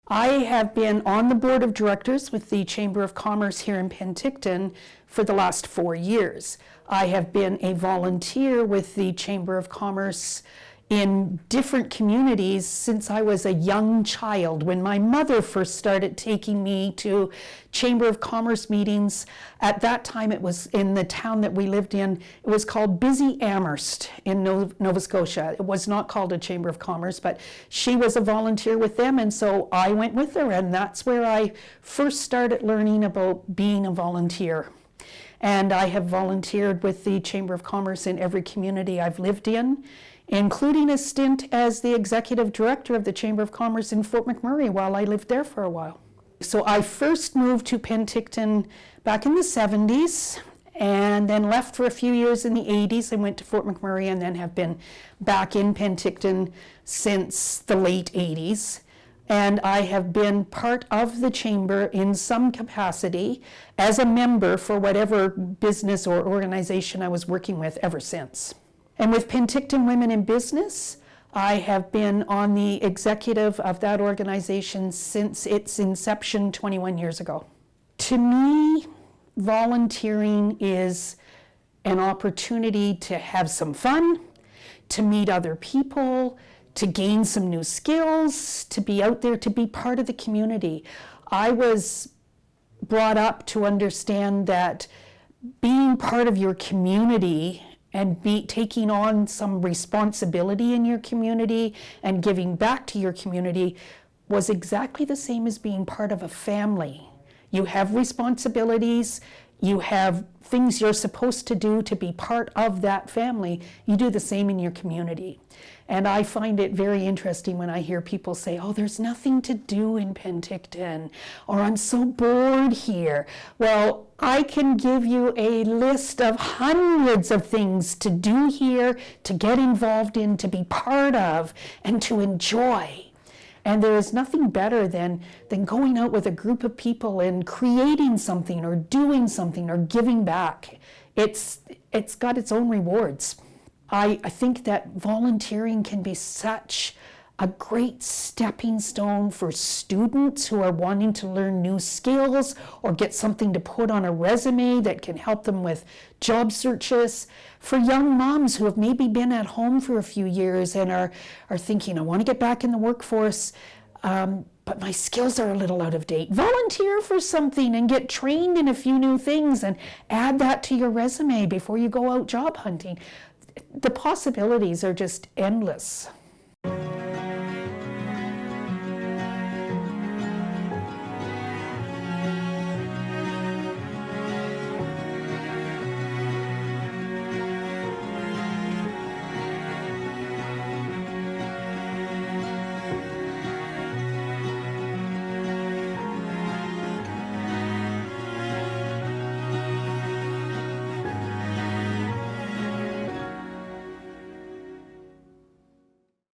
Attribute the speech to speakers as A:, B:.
A: I have been on the board of directors with the Chamber of Commerce here in Penticton for the last 4 years. I have been a volunteer with the Chamber of Commerce in different communities since I was a young child. When my mother first started taking me to Chamber of Commerce meetings, at that time it was in the town that we lived in, it was called Busy Amherst in Nova Scotia. It was not called a Chamber of Commerce, but she was a volunteer with them, and so I went with her, and that's where I first started learning about being a volunteer. And I have volunteered with the Chamber of Commerce in every community I've lived in, including a stint as the executive director of the Chamber of Commerce in Fort McMurray while I lived there for a while. So I first moved to Penticton back in the 70s and then left for a few years in the 80s and went to Fort McMurray, and then have been back in Penticton since the late 80s. And I have been part of the Chamber in some capacity as a member for whatever business or organization I was working with ever since. And with Penticton Women in Business, I have been on the executive of that organization since its inception 21 years ago. To me, volunteering is an opportunity to have some fun, to meet other people, to gain some new skills, to be out there, to be part of the community. I was brought up to understand that being part of your community and taking on some responsibility in your community and giving back to your community was exactly the same as being part of a family. You have responsibilities, you have things you're supposed to do to be part of that family. You do the same in your community. And I find it very interesting when I hear people say, oh, there's nothing to do in Penticton, or I'm so bored here. Well, I can give you a list of hundreds of things to do here, to get involved in, to be part of, and to enjoy. And there is nothing better than going out with a group of people and creating something or doing something or giving back. It's got its own rewards. I think that volunteering can be such a great stepping stone for students who are wanting to learn new skills or get something to put on a resume that can help them with job searches. For young moms who have maybe been at home for a few years and are thinking, I want to get back in the workforce, but my skills are a little out of date. Volunteer for something and get trained in a few new things and add that to your resume before you go out job hunting. The possibilities are just endless.